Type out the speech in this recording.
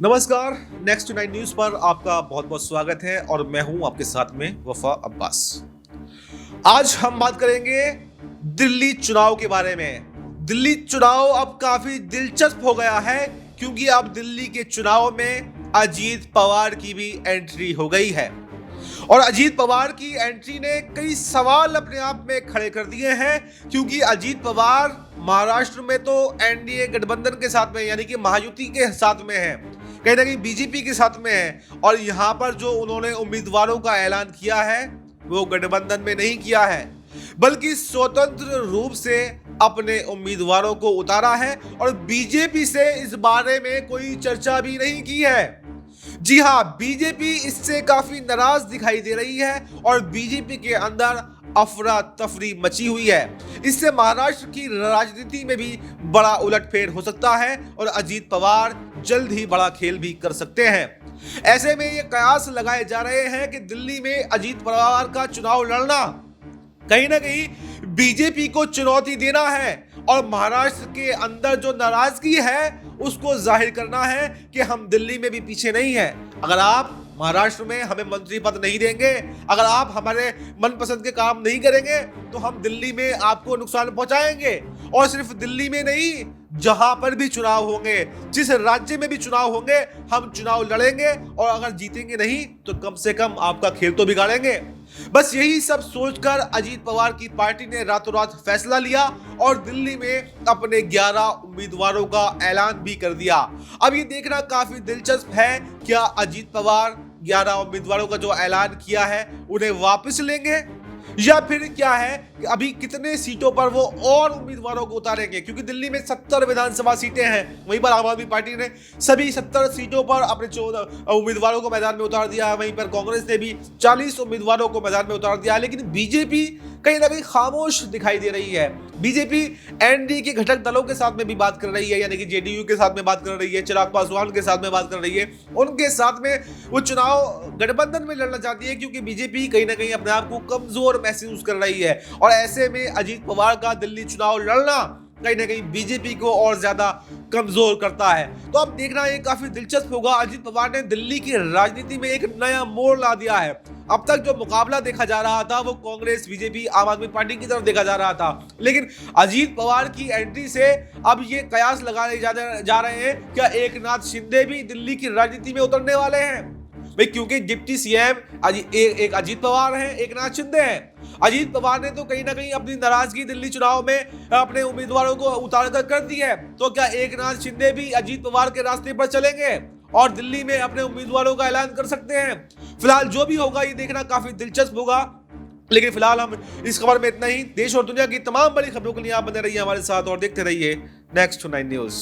नमस्कार। Next nine news पर आपका बहुत बहुत स्वागत है और मैं हूं आपके साथ में वफा अब्बास। आज हम बात करेंगे दिल्ली चुनाव के बारे में। दिल्ली चुनाव अब काफी दिलचस्प हो गया है क्योंकि अब दिल्ली के चुनाव में अजीत पवार की भी एंट्री हो गई है और अजीत पवार की एंट्री ने कई सवाल अपने आप में खड़े कर दिए हैं क्योंकि अजीत पवार महाराष्ट्र में तो एनडीए गठबंधन के साथ में यानी कि महायुति के साथ में है, कहीं ना कहीं बीजेपी के साथ में है और यहाँ पर जो उन्होंने उम्मीदवारों का ऐलान किया है वो गठबंधन में नहीं किया है बल्कि स्वतंत्र रूप से अपने उम्मीदवारों को उतारा है और बीजेपी से इस बारे में कोई चर्चा भी नहीं की है। जी हाँ, बीजेपी इससे काफी नाराज दिखाई दे रही है और बीजेपी के अंदर अफरा तफरी मची हुई है। इससे महाराष्ट्र की राजनीति में भी बड़ा उलटफेर हो सकता है और अजीत पवार जल्द ही बड़ा खेल भी कर सकते हैं। ऐसे में ये कयास लगाए जा रहे हैं कि दिल्ली में अजीत पवार का चुनाव लड़ना कहीं ना कहीं बीजेपी को चुनौती देना है और महाराष्ट्र के अंदर जो नाराजगी है उसको जाहिर करना है कि हम दिल्ली में भी पीछे नहीं हैं। अगर आप महाराष्ट्र में हमें मंत्री पद नहीं देंगे, अगर आप हमारे मनपसंद के काम नहीं करेंगे तो हम दिल्ली में आपको नुकसान पहुंचाएंगे। और सिर्फ दिल्ली में नहीं, जहां पर भी चुनाव होंगे, जिस राज्य में भी चुनाव होंगे, हम चुनाव लड़ेंगे और अगर जीतेंगे नहीं तो कम से कम आपका खेल तो बिगाड़ेंगे। बस यही सब सोचकर अजीत पवार की पार्टी ने रातों रात फैसला लिया और दिल्ली में अपने 11 उम्मीदवारों का ऐलान भी कर दिया। अब ये देखना काफी दिलचस्प है, क्या अजीत पवार 11 उम्मीदवारों का जो ऐलान किया है उन्हें वापस लेंगे या फिर क्या है कि अभी कितने सीटों पर वो और उम्मीदवारों को उतारेंगे, क्योंकि दिल्ली में 70 विधानसभा सीटें हैं। वहीं पर आम आदमी पार्टी ने सभी 70 सीटों पर अपने 14 उम्मीदवारों को मैदान में उतार दिया है। वहीं पर कांग्रेस ने भी 40 उम्मीदवारों को मैदान में उतार दिया है। लेकिन बीजेपी कहीं ना कहीं खामोश दिखाई दे रही है। बीजेपी एनडीए के घटक दलों के साथ में भी बात कर रही है, यानी कि जेडीयू के साथ में बात कर रही है, चिराग पासवान के साथ में बात कर रही है, उनके साथ में वो चुनाव गठबंधन में लड़ना चाहती है क्योंकि बीजेपी कहीं ना कहीं अपने आप को कमजोर महसूस कर रही है। और ऐसे में अजीत पवार का दिल्ली चुनाव लड़ना कहीं ना कहीं बीजेपी को और ज्यादा कमजोर करता है। तो अब देखना ये काफी दिलचस्प होगा। अजीत पवार ने दिल्ली की राजनीति में एक नया मोड़ ला दिया है। अब तक जो मुकाबला देखा जा रहा था वो कांग्रेस, बीजेपी, आम आदमी पार्टी की तरफ देखा जा रहा था, लेकिन अजीत पवार की एंट्री से अब ये कयास लगाए जा रहे हैं क्या एकनाथ शिंदे भी दिल्ली की राजनीति में उतरने वाले हैं भाई, क्योंकि डिप्टी सीएम एक अजीत पवार हैं, एकनाथ शिंदे हैं। अजीत पवार ने तो कहीं ना कहीं अपनी नाराजगी दिल्ली चुनाव में अपने उम्मीदवारों को उतार कर दी है, तो क्या एकनाथ शिंदे भी अजीत पवार के रास्ते पर चलेंगे और दिल्ली में अपने उम्मीदवारों का ऐलान कर सकते हैं? फिलहाल जो भी होगा ये देखना काफी दिलचस्प होगा, लेकिन फिलहाल हम इस खबर में इतना ही। देश और दुनिया की तमाम बड़ी खबरों के लिए आप बने रहिए हमारे साथ और देखते रहिए नेक्स्ट नाइन न्यूज।